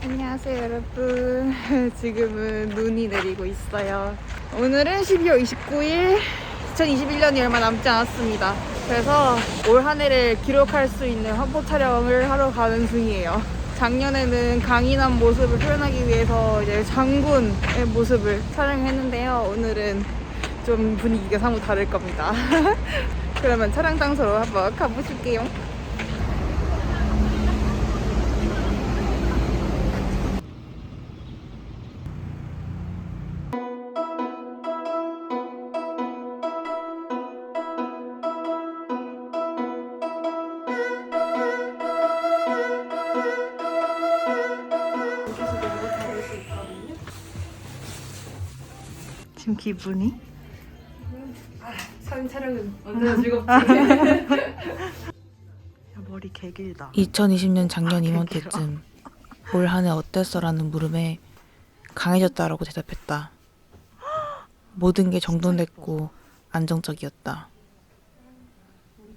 안녕하세요 여러분. 지금은 눈이 내리고 있어요. 오늘은 12월 29일 2021년이 얼마 남지 않았습니다. 그래서 올 한 해를 기록할 수 있는 화보 촬영을 하러 가는 중이에요. 작년에는 강인한 모습을 표현하기 위해서 이제 장군의 모습을 촬영했는데요. 오늘은 좀 분위기가 사뭇 다를 겁니다. 그러면 촬영 장소로 한번 가보실게요. 지금 기분이? 사진 촬영은 언제나 즐겁지. 야, 머리 개 길다. 2020년 작년 이맘때쯤 올 한 해 어땠어? 라는 물음에 강해졌다라고 대답했다. 모든 게 정돈됐고 안정적이었다.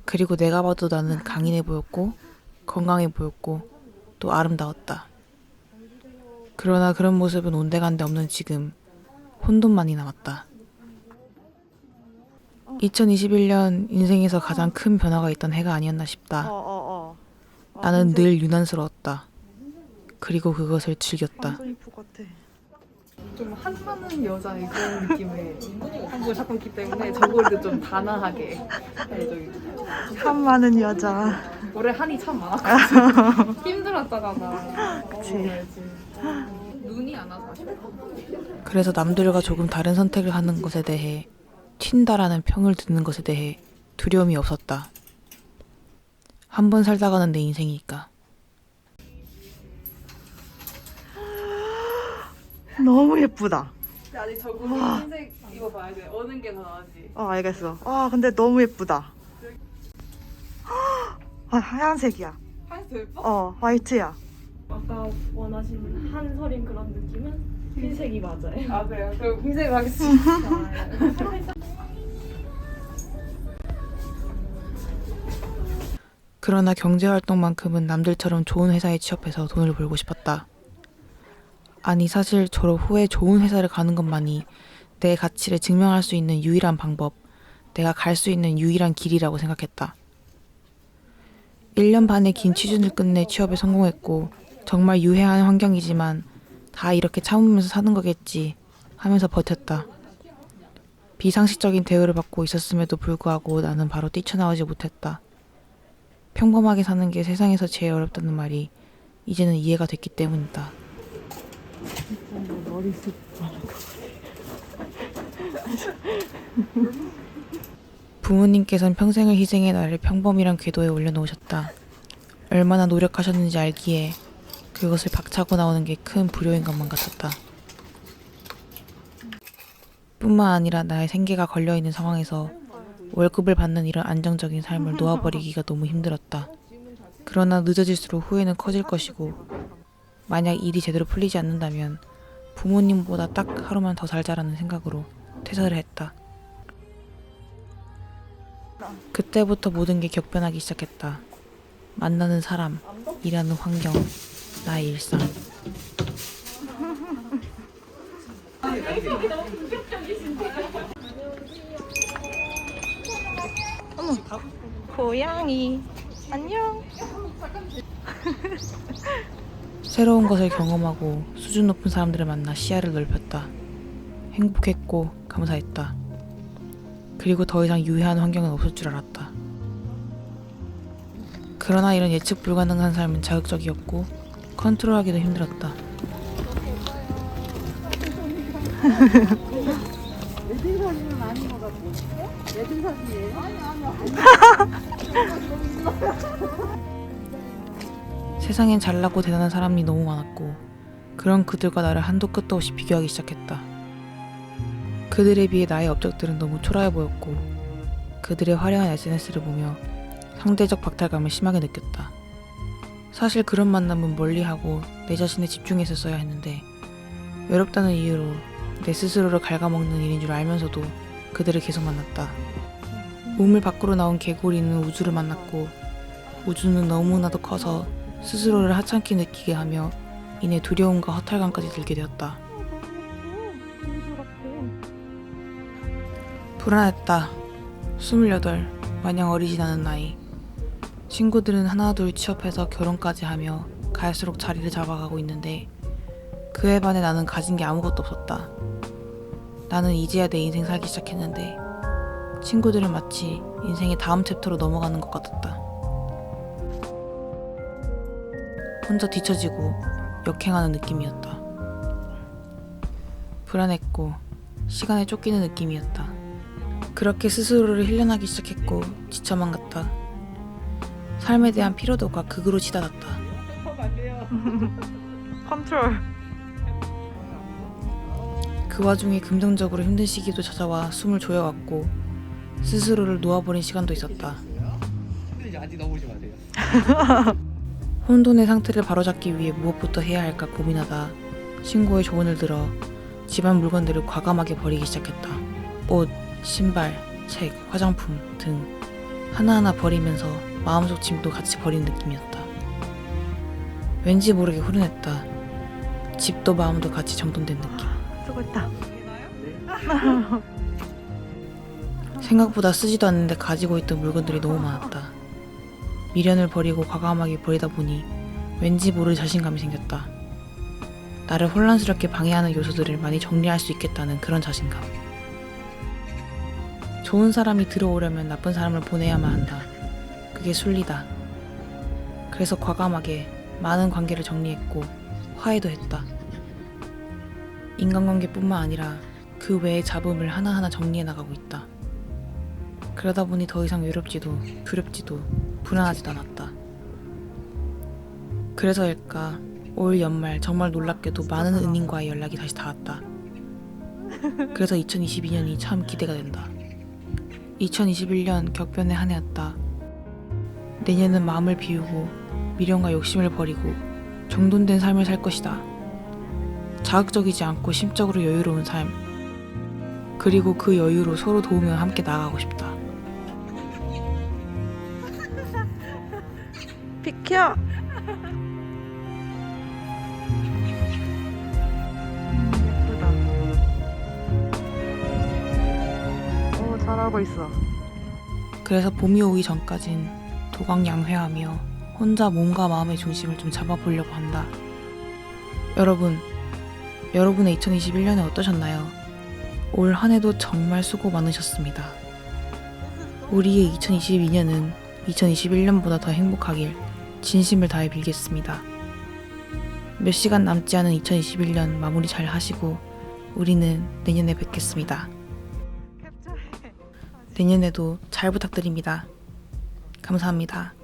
그리고 내가 봐도 나는 강인해 보였고 건강해 보였고 또 아름다웠다. 그러나 그런 모습은 온데간데 없는 지금 혼돈만이 남았다. 2021년 인생에서 가장 큰 변화가 있던 해가 아니었나 싶다. 나는 늘 유난스러웠다. 그리고 그것을 즐겼다. 좀 한마는 여자의 그런 느낌의 한국을 찾고 있기 때문에 저거를 좀 단아하게 한 많은 여자. 올해 한이 참 많았거든. 힘들었다가 그치. 눈이 안 와서 아쉽다. 그래서 남들과 조금 다른 선택을 하는 것에 대해 튄다라는 평을 듣는 것에 대해 두려움이 없었다. 한 번 살다가는 내 인생이니까. 너무 예쁘다. 근데 아직 저거 흰색 이거 봐야 돼. 어느 게 더 나은지. 알겠어. 근데 너무 예쁘다. 하얀색이야. 하얀색 더 예뻐? 화이트야. 아까 원하신 한설인 그런 느낌은 흰색이 맞아요. 아 그래요? 그럼 흰색으로 하겠습니다. 그러나 경제활동만큼은 남들처럼 좋은 회사에 취업해서 돈을 벌고 싶었다. 아니 사실 졸업 후에 좋은 회사를 가는 것만이 내 가치를 증명할 수 있는 유일한 방법, 내가 갈 수 있는 유일한 길이라고 생각했다. 1년 반의 긴 취준을 끝내 취업에 성공했고 정말 유해한 환경이지만 다 이렇게 참으면서 사는 거겠지 하면서 버텼다. 비상식적인 대우를 받고 있었음에도 불구하고 나는 바로 뛰쳐나오지 못했다. 평범하게 사는 게 세상에서 제일 어렵다는 말이 이제는 이해가 됐기 때문이다. 부모님께선 평생을 희생해 나를 평범이란 궤도에 올려놓으셨다. 얼마나 노력하셨는지 알기에 그것을 박차고 나오는 게 큰 불효인 것만 같았다. 뿐만 아니라 나의 생계가 걸려있는 상황에서 월급을 받는 이런 안정적인 삶을 놓아버리기가 너무 힘들었다. 그러나 늦어질수록 후회는 커질 것이고 만약 일이 제대로 풀리지 않는다면 부모님보다 딱 하루만 더 살자라는 생각으로 퇴사를 했다. 그때부터 모든 게 격변하기 시작했다. 만나는 사람, 일하는 환경, 나의 일상. 고양이. 안녕. 새로운 것을 경험하고 수준 높은 사람들을 만나 시야를 넓혔다. 행복했고 감사했다. 그리고 더 이상 유해한 환경은 없을 줄 알았다. 그러나 이런 예측 불가능한 삶은 자극적이었고 컨트롤하기도 힘들었다. 세상엔 잘나고 대단한 사람이 너무 많았고 그런 그들과 나를 한도 끝도 없이 비교하기 시작했다. 그들에 비해 나의 업적들은 너무 초라해 보였고 그들의 화려한 SNS를 보며 상대적 박탈감을 심하게 느꼈다. 사실 그런 만남은 멀리하고 내 자신에 집중했었어야 했는데 외롭다는 이유로 내 스스로를 갉아먹는 일인 줄 알면서도 그들을 계속 만났다. 우물 밖으로 나온 개구리는 우주를 만났고 우주는 너무나도 커서 스스로를 하찮게 느끼게 하며 이내 두려움과 허탈감까지 들게 되었다. 불안했다. 28, 마냥 어리진 않은 나이. 친구들은 하나둘 취업해서 결혼까지 하며 갈수록 자리를 잡아가고 있는데 그에 반해 나는 가진 게 아무것도 없었다. 나는 이제야 내 인생 살기 시작했는데 친구들은 마치 인생의 다음 챕터로 넘어가는 것 같았다. 혼자 뒤처지고 역행하는 느낌이었다. 불안했고 시간에 쫓기는 느낌이었다. 그렇게 스스로를 힐련하기 시작했고 지쳐만 갔다. 삶에 대한 피로도가 극으로 치닫았다. 컨트롤. 그 와중에 긍정적으로 힘든 시기도 찾아와 숨을 조여왔고 스스로를 놓아버린 시간도 있었다. 아직 넘어오지 마세요. 혼돈의 상태를 바로잡기 위해 무엇부터 해야 할까 고민하다 친구의 조언을 들어 집안 물건들을 과감하게 버리기 시작했다. 옷, 신발, 책, 화장품 등 하나하나 버리면서 마음속 짐도 같이 버리는 느낌이었다. 왠지 모르게 후련했다. 집도 마음도 같이 정돈된 느낌. 수고했다. 생각보다 쓰지도 않는데 가지고 있던 물건들이 너무 많았다. 미련을 버리고 과감하게 버리다 보니 왠지 모를 자신감이 생겼다. 나를 혼란스럽게 방해하는 요소들을 많이 정리할 수 있겠다는 그런 자신감. 좋은 사람이 들어오려면 나쁜 사람을 보내야만 한다. 그게 순리다. 그래서 과감하게 많은 관계를 정리했고 화해도 했다. 인간관계뿐만 아니라 그 외의 잡음을 하나하나 정리해 나가고 있다. 그러다 보니 더 이상 외롭지도 두렵지도 불안하지도 않았다. 그래서일까 올 연말 정말 놀랍게도 많은 은인과의 연락이 다시 닿았다. 그래서 2022년이 참 기대가 된다. 2021년 격변의 한 해였다. 내년은 마음을 비우고 미련과 욕심을 버리고 정돈된 삶을 살 것이다. 자극적이지 않고 심적으로 여유로운 삶. 그리고 그 여유로 서로 도우며 함께 나아가고 싶다. 비켜. 예쁘다. 오, 잘하고 있어. 그래서 봄이 오기 전까진 도광양회하며 혼자 몸과 마음의 중심을 좀 잡아보려고 한다. 여러분의 2021년에 어떠셨나요? 올 한 해도 정말 수고 많으셨습니다. 우리의 2022년은 2021년보다 더 행복하길 진심을 다해 빌겠습니다. 몇 시간 남지 않은 2021년 마무리 잘 하시고 우리는 내년에 뵙겠습니다. 내년에도 잘 부탁드립니다. 감사합니다.